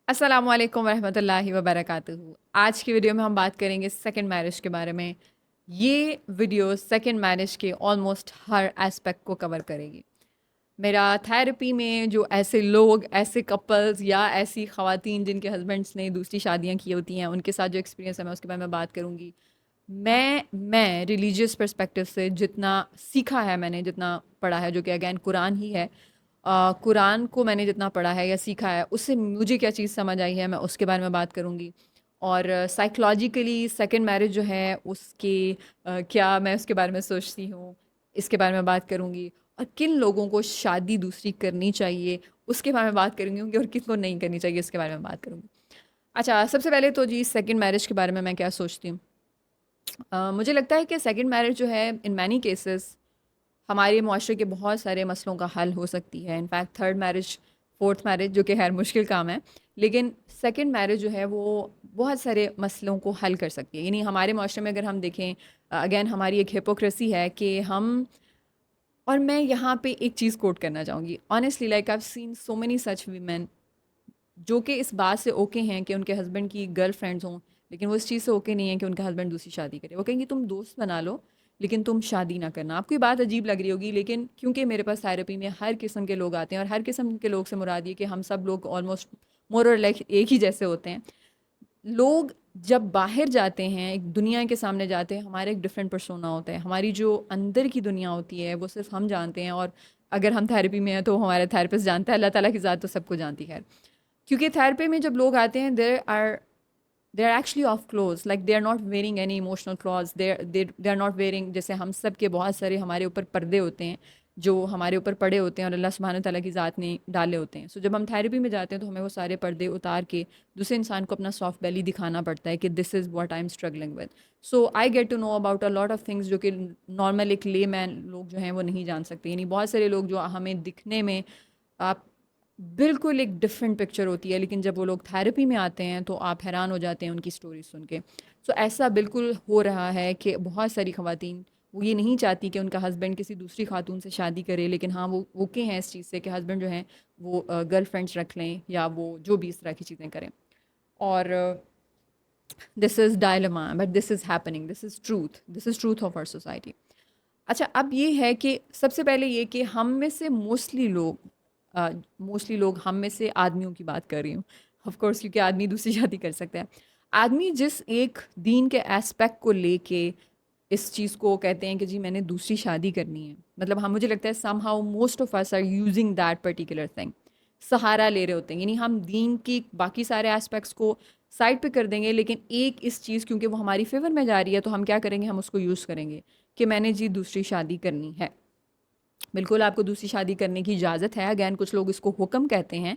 السلام علیکم ورحمۃ اللہ وبرکاتہ۔ آج کی ویڈیو میں ہم بات کریں گے سیکنڈ میرج کے بارے میں۔ یہ ویڈیو سیکنڈ میرج کے آلموسٹ ہر اسپیکٹ کو کور کرے گی۔ میرا تھیراپی میں جو ایسے لوگ، ایسے کپلز یا ایسی خواتین جن کے ہسبینڈس نے دوسری شادیاں کی ہوتی ہیں، ان کے ساتھ جو ایکسپیرینس ہے میں اس کے بارے میں بات کروں گی۔ میں ریلیجیس پرسپیکٹو سے جتنا سیکھا ہے، میں نے جتنا پڑھا ہے، جو کہ اگین قرآن ہی ہے، قرآن کو میں نے جتنا پڑھا ہے یا سیکھا ہے، اس سے مجھے کیا چیز سمجھ آئی ہے، میں اس کے بارے میں بات کروں گی۔ اور سائیکلوجیکلی سیکنڈ میرج جو ہے اس کے کیا میں اس کے بارے میں سوچتی ہوں، اس کے بارے میں بات کروں گی۔ اور کن لوگوں کو شادی دوسری کرنی چاہیے اس کے بارے میں بات کروں گی، اور کن کو نہیں کرنی چاہیے اس کے بارے میں بات کروں گی۔ اچھا، سب سے پہلے تو جی سیکنڈ میرج کے بارے میں کیا سوچتی ہوں۔ مجھے لگتا ہے کہ سیکنڈ میرج جو ہے ان مینی کیسز ہمارے معاشرے کے بہت سارے مسئلوں کا حل ہو سکتی ہے۔ In fact third marriage, fourth marriage جو کہ خیر مشکل کام ہے، لیکن سیکنڈ میرج جو ہے وہ بہت سارے مسئلوں کو حل کر سکتی ہے۔ یعنی ہمارے معاشرے میں اگر ہم دیکھیں، اگین ہماری ایک ہپوکریسی ہے کہ ہم، اور میں یہاں پہ ایک چیز کوٹ کرنا چاہوں گی، honestly like I have seen so many such women جو کہ اس بات سے اوکے ہیں کہ ان کے ہسبینڈ کی گرل فرینڈز ہوں، لیکن وہ اس چیز سے اوکے نہیں ہے کہ ان کا ہسبینڈ دوسری شادی کرے۔ وہ کہیں گی تم دوست بنا لو لیکن تم شادی نہ کرنا۔ آپ کو یہ بات عجیب لگ رہی ہوگی، لیکن کیونکہ میرے پاس تھیراپی میں ہر قسم کے لوگ آتے ہیں، اور ہر قسم کے لوگ سے مراد یہ کہ ہم سب لوگ آلموسٹ مور اور لیس ایک ہی جیسے ہوتے ہیں۔ لوگ جب باہر جاتے ہیں، ایک دنیا کے سامنے جاتے ہیں، ہمارا ایک ڈفرینٹ پرسونا ہوتا ہے، ہماری جو اندر کی دنیا ہوتی ہے وہ صرف ہم جانتے ہیں، اور اگر ہم تھیراپی میں ہیں تو ہمارا تھیراپسٹ جانتا ہے، اللہ تعالیٰ کی ذات تو سب کو جانتی ہے۔ کیونکہ تھیراپی میں جب لوگ آتے ہیں، they are actually off clothes, like they are not wearing any emotional clothes, they are not wearing، جیسے ہم سب کے بہت سارے ہمارے اوپر پردے ہوتے ہیں جو ہمارے اوپر پڑے ہوتے ہیں اور اللہ سبحانہ تعالیٰ کی ذات نے ڈالے ہوتے ہیں۔ سو جب ہم تھیراپی میں جاتے ہیں تو ہمیں وہ سارے پردے اتار کے دوسرے انسان کو اپنا سافٹ بیلی دکھانا پڑتا ہے کہ this is what I am struggling with. So I get to know about a lot of things جو کہ نارمل ایک لے مین لوگ جو ہیں وہ نہیں جان سکتے۔ یعنی بہت سارے لوگ جو ہمیں دکھنے میں آپ بالکل ایک ڈفرینٹ پکچر ہوتی ہے، لیکن جب وہ لوگ تھیراپی میں آتے ہیں تو آپ حیران ہو جاتے ہیں ان کی سٹوری سن کے۔ سو ایسا بالکل ہو رہا ہے کہ بہت ساری خواتین وہ یہ نہیں چاہتی کہ ان کا ہسبینڈ کسی دوسری خاتون سے شادی کرے، لیکن ہاں وہ اوکے ہیں اس چیز سے کہ ہسبینڈ جو ہیں وہ گرل فرینڈس رکھ لیں یا وہ جو بھی اس طرح کی چیزیں کریں۔ اور this is dilemma but this is happening, this is truth of our society. اچھا، اب یہ ہے کہ سب سے پہلے یہ کہ ہم میں سے موسٹلی لوگ ہم میں سے آدمیوں کی بات کر رہی ہوں آف کورس، کیونکہ آدمی دوسری شادی کر سکتا ہے۔ آدمی جس ایک دین کے اسپیکٹ کو لے کے اس چیز کو کہتے ہیں کہ جی میں نے دوسری شادی کرنی ہے، مطلب ہم، مجھے لگتا ہے somehow most of us are using that particular thing, سہارا لے رہے ہوتے ہیں۔ یعنی ہم دین کی باقی سارے اسپیکٹس کو سائڈ پہ کر دیں گے، لیکن ایک اس چیز کیونکہ وہ ہماری فیور میں جا رہی ہے تو ہم کیا کریں گے، ہم اس کو یوز کریں گے کہ میں نے جی دوسری شادی کرنی ہے۔ بالکل آپ کو دوسری شادی کرنے کی اجازت ہے، اگین کچھ لوگ اس کو حکم کہتے ہیں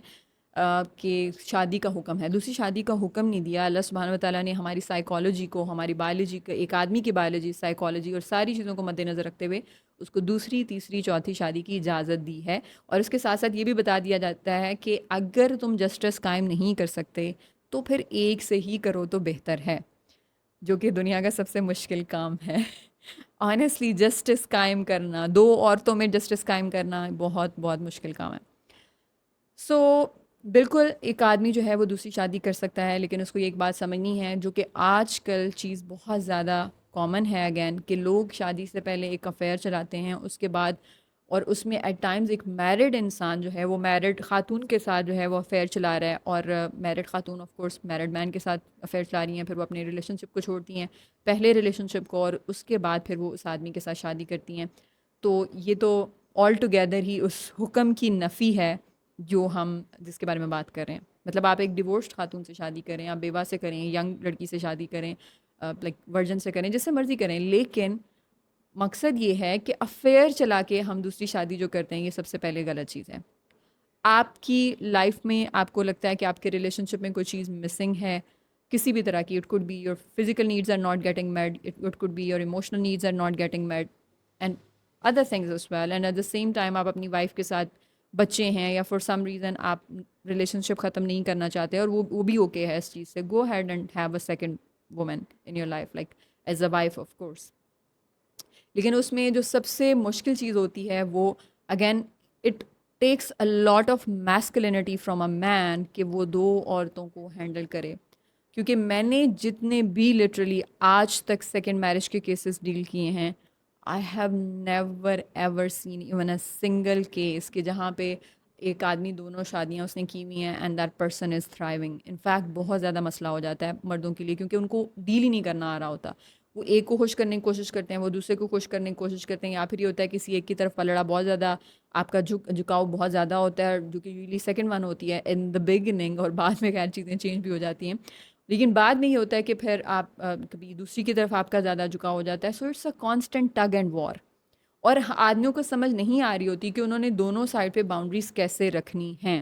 کہ شادی کا حکم ہے، دوسری شادی کا حکم نہیں دیا۔ اللہ سبحانہ و تعالیٰ نے ہماری سائیکالوجی کو، ہماری بایولوجی کو، ایک آدمی کی بایولوجی، سائیکالوجی اور ساری چیزوں کو مد نظر رکھتے ہوئے اس کو دوسری، تیسری، چوتھی شادی کی اجازت دی ہے۔ اور اس کے ساتھ ساتھ یہ بھی بتا دیا جاتا ہے کہ اگر تم جسٹس قائم نہیں کر سکتے تو پھر ایک سے ہی کرو تو بہتر ہے، جو کہ دنیا کا سب سے مشکل کام ہے۔ آنیسٹلی جسٹس قائم کرنا، دو عورتوں میں جسٹس قائم کرنا بہت بہت مشکل کام ہے۔ سو بالکل ایک آدمی جو ہے وہ دوسری شادی کر سکتا ہے، لیکن اس کو یہ ایک بات سمجھنی ہے جو کہ آج کل چیز بہت زیادہ کامن ہے اگین، کہ لوگ شادی سے پہلے ایک افیئر چلاتے ہیں، اس کے بعد، اور اس میں ایٹ ٹائمز ایک میرڈ انسان جو ہے وہ میرڈ خاتون کے ساتھ جو ہے وہ افیئر چلا رہا ہے، اور میرڈ خاتون آف کورس میرڈ مین کے ساتھ افیئر چلا رہی ہیں، پھر وہ اپنے ریلیشن شپ کو چھوڑتی ہیں، پہلے ریلیشن شپ کو، اور اس کے بعد پھر وہ اس آدمی کے ساتھ شادی کرتی ہیں۔ تو یہ تو آل ٹوگیدر ہی اس حکم کی نفی ہے جو ہم جس کے بارے میں بات کر رہے ہیں۔ مطلب آپ ایک ڈیورسڈ خاتون سے شادی کریں، آپ بیوہ سے کریں، ینگ لڑکی سے شادی کریں، لائک ورجن سے کریں، جس سے مرضی کریں، لیکن مقصد یہ ہے کہ افیئر چلا کے ہم دوسری شادی جو کرتے ہیں یہ سب سے پہلے غلط چیز ہے۔ آپ کی لائف میں آپ کو لگتا ہے کہ آپ کے ریلیشن شپ میں کوئی چیز مسنگ ہے کسی بھی طرح کی، it could be your physical needs are not getting met, it could be your emotional needs are not getting met, and other things as well، and at the same time آپ اپنی wife کے ساتھ بچے ہیں یا for some reason آپ relationship ختم نہیں کرنا چاہتے، اور وہ بھی اوکے ہے اس چیز سے، go ahead and have a second woman in your life, like as a wife of course. لیکن اس میں جو سب سے مشکل چیز ہوتی ہے وہ again it takes a lot of masculinity from a man کہ وہ دو عورتوں کو ہینڈل کرے. کیونکہ میں نے جتنے بھی لٹرلی آج تک سیکنڈ میرج کے کیسز ڈیل کیے ہیں, I have never ever seen even a single case کہ جہاں پہ ایک آدمی دونوں شادیاں اس نے کی ہوئی ہیں and that person is thriving. In fact بہت زیادہ مسئلہ ہو جاتا ہے مردوں کے لیے, کیونکہ ان کو ڈیل ہی نہیں کرنا آ رہا ہوتا. وہ ایک کو خوش کرنے کی کوشش کرتے ہیں, وہ دوسرے کو خوش کرنے کی کوشش کرتے ہیں, یا پھر یہ ہوتا ہے کسی ایک کی طرف پلڑا بہت زیادہ, آپ کا جھکاؤ بہت زیادہ ہوتا ہے, جو کہ یوزلی سیکنڈ ون ہوتی ہے ان دا بگننگ, اور بعد میں خیر چیزیں چینج بھی ہو جاتی ہیں. لیکن بعد میں یہ ہوتا ہے کہ پھر آپ کبھی دوسری کی طرف آپ کا زیادہ جھکاؤ ہو جاتا ہے. So it's a constant tug and war. اور آدمیوں کو سمجھ نہیں آ رہی ہوتی کہ انہوں نے دونوں سائڈ پہ باؤنڈریز کیسے رکھنی ہیں,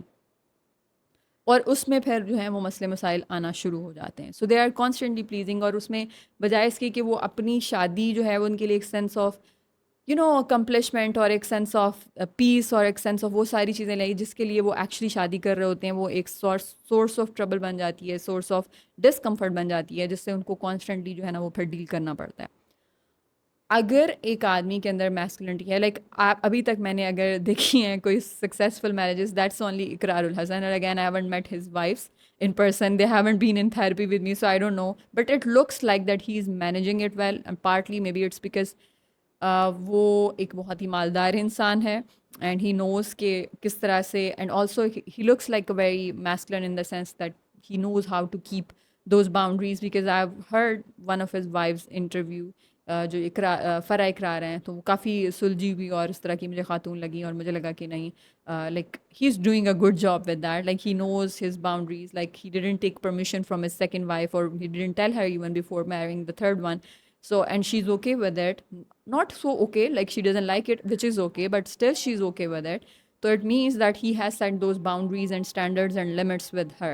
اور اس میں پھر جو ہے وہ مسئلے مسائل آنا شروع ہو جاتے ہیں. سو دے آر کانسٹنٹلی پلیزنگ, اور اس میں بجائے اس کے کہ وہ اپنی شادی جو ہے وہ ان کے لیے ایک سینس آف اکمپلشمنٹ اور ایک سینس آف پیس اور ایک سینس آف وہ ساری چیزیں لیں جس کے لیے وہ ایکچولی شادی کر رہے ہوتے ہیں, وہ ایک سورس آف ٹربل بن جاتی ہے, سورس آف ڈسکمفرٹ بن جاتی ہے, جس سے ان کو کانسٹنٹلی جو ہے نا وہ پھر ڈیل کرنا پڑتا ہے. اگر ایک آدمی کے اندر میسکولینٹی ہے, لائک آپ ابھی تک میں نے اگر دیکھی ہیں کوئی successful marriages, that's only Iqrar ul-Hassan, اور again I haven't met his wives in person, they haven't been in therapy with me, so I don't know, but it looks like that he is managing it well, and partly maybe it's because وہ ایک بہت ہی مالدار انسان ہے, and he نوز کہ کس طرح سے, and also he looks like a very masculine in the sense that he knows how to keep those boundaries, because I have heard one of his wives interview جو فرا اقرار ہیں, تو وہ کافی سلجھی ہوئی اور اس طرح کی مجھے خاتون لگیں, اور مجھے لگا کہ نہیں, like he is doing a good job with that, like he knows his boundaries, like he didn't take permission from his second wife, اور he didn't tell her even before marrying the third one. So, and she's okay with it. Not so okay, like she doesn't like it, which is okay, but still she's okay with it. So it means that he has set those boundaries and standards and limits with her.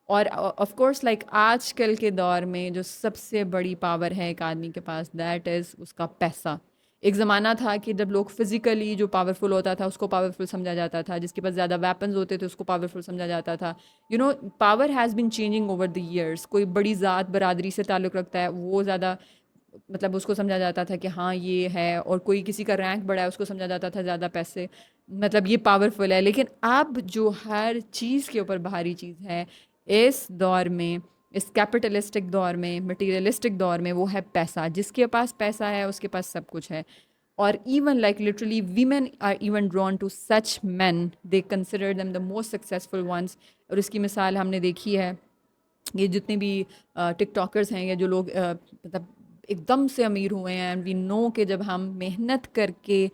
اور of course like آج کل کے دور میں جو سب سے بڑی power ہے ایک آدمی کے پاس, دیٹ از اس کا پیسہ. ایک زمانہ تھا کہ جب لوگ فزیکلی جو پاورفل ہوتا تھا اس کو پاورفل سمجھا جاتا تھا, جس کے پاس زیادہ ویپنز ہوتے تھے اس کو پاورفل سمجھا جاتا تھا. Power has been changing over the years. کوئی بڑی ذات برادری سے تعلق رکھتا ہے وہ زیادہ, مطلب اس کو سمجھا جاتا تھا کہ ہاں یہ ہے, اور کوئی کسی کا رینک بڑا ہے اس کو سمجھا جاتا تھا زیادہ پیسے, مطلب یہ پاورفل ہے. لیکن اب جو ہر چیز کے اوپر بھاری چیز ہے اس دور میں, اس کیپٹلسٹک دور میں, مٹیریلسٹک دور میں, وہ ہے پیسہ. جس کے پاس پیسہ ہے اس کے پاس سب کچھ ہے. اور even like literally women are even drawn to such men, they consider them the most successful ones. اور اس کی مثال ہم نے دیکھی ہے, یہ جتنے بھی ٹک ٹاکرز ہیں یا جو لوگ مطلب ایک دم سے امیر ہوئے ہیں, اینڈ وی نو کہ جب ہم محنت کر کے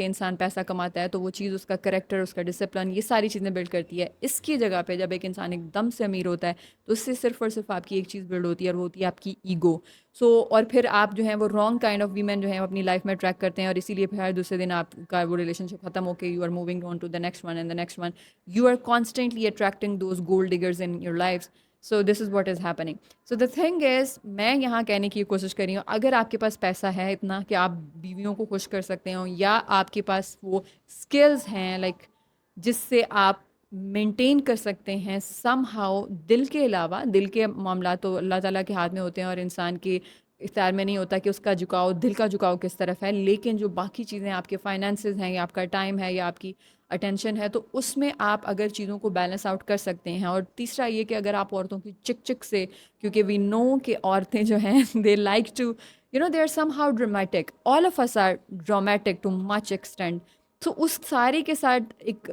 انسان پیسہ کماتا ہے تو وہ چیز اس کا کریکٹر, اس کا ڈسپلن, یہ ساری چیزیں بلڈ کرتی ہے. اس کی جگہ پہ جب ایک انسان ایک دم سے امیر ہوتا ہے تو اس سے صرف اور صرف آپ کی ایک چیز بلڈ ہوتی ہے, اور وہ ہوتی ہے آپ کی ایگو. اور پھر آپ جو ہیں وہ رانگ کائنڈ آف ویمن جو ہیں اپنی لائف میں اٹریکٹ کرتے ہیں, اور اسی لیے پھر ہر دوسرے دن آپ کا وہ ریلیشن شپ ختم ہو کے you are moving on to the next one and the next one. You are constantly attracting those gold diggers in your life. So this is what is happening. So the thing is, میں یہاں کہنے کی کوشش کر رہی ہوں, اگر آپ کے پاس پیسہ ہے اتنا کہ آپ بیویوں کو خوش کر سکتے ہوں, یا آپ کے پاس وہ اسکلز ہیں لائک جس سے آپ مینٹین کر سکتے ہیں سم ہاؤ, دل کے علاوہ, دل کے معاملات تو اللہ تعالیٰ کے ہاتھ میں ہوتے ہیں اور انسان کے اختیار میں نہیں ہوتا کہ اس کا جھکاؤ, دل کا جھکاؤ کس طرف ہے, لیکن جو باقی چیزیں آپ کے فائنینسز ہیں, یا آپ کا ٹائم ہے, یا آپ کی اٹینشن ہے, تو اس میں آپ اگر چیزوں کو بیلنس آؤٹ کر سکتے ہیں. اور تیسرا یہ کہ اگر آپ عورتوں کی چک چک سے, کیونکہ وی نو کہ عورتیں جو ہیں they like to they are somehow dramatic, all of us are dramatic too much extent. تو اس سارے کے ساتھ ایک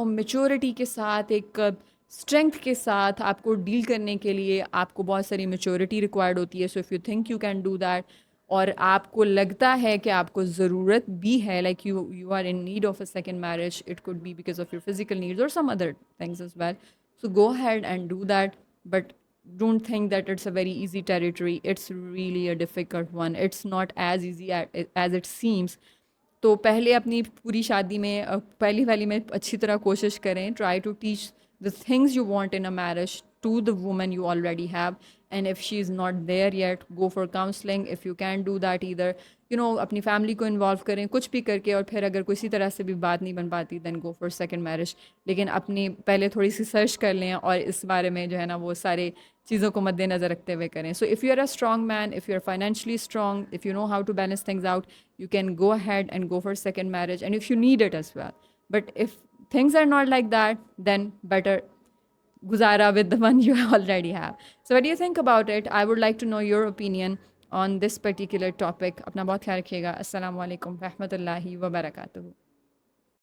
میچورٹی کے ساتھ, ایک اسٹرینتھ کے ساتھ آپ کو ڈیل کرنے کے لیے آپ کو بہت ساری میچورٹی ریکوائرڈ ہوتی ہے. سو if you think you can do that, اور آپ کو لگتا ہے کہ آپ کو ضرورت بھی ہے, like you are in need of a second marriage, it could be because of your physical needs اور some other things as well, so go ahead and do that. But don't think that it's a very easy territory, it's really a difficult one, it's not as easy as it seems. تو پہلے اپنی پوری شادی میں, پہلی والی میں اچھی طرح کوشش کریں, try to teach the things you want in a marriage to the woman you already have. And if she is not there yet, go for counseling. If you can't do that either, اپنی family کو involve کریں کچھ بھی کر کے، اور پھر اگر کسی طرح سے بھی بات نہیں بن پاتی دین گو فار سیکنڈ میرج. لیکن اپنی پہلے تھوڑی سی سرچ کر لیں اور اس بارے میں جو ہے نا وہ سارے چیزوں کو مد نظر رکھتے ہوئے کریں. So if you are a strong man, if you are financially strong, if you know how to balance things out, you can go ahead and go for second marriage and if you need it as well. But if things are not like that, then better guzara with the one you already have. So what do you think about it? I would like to know your opinion on this particular topic. اپنا بہت خیال رکھیے گا. السلام علیکم ورحمۃ اللہ وبرکاتہ.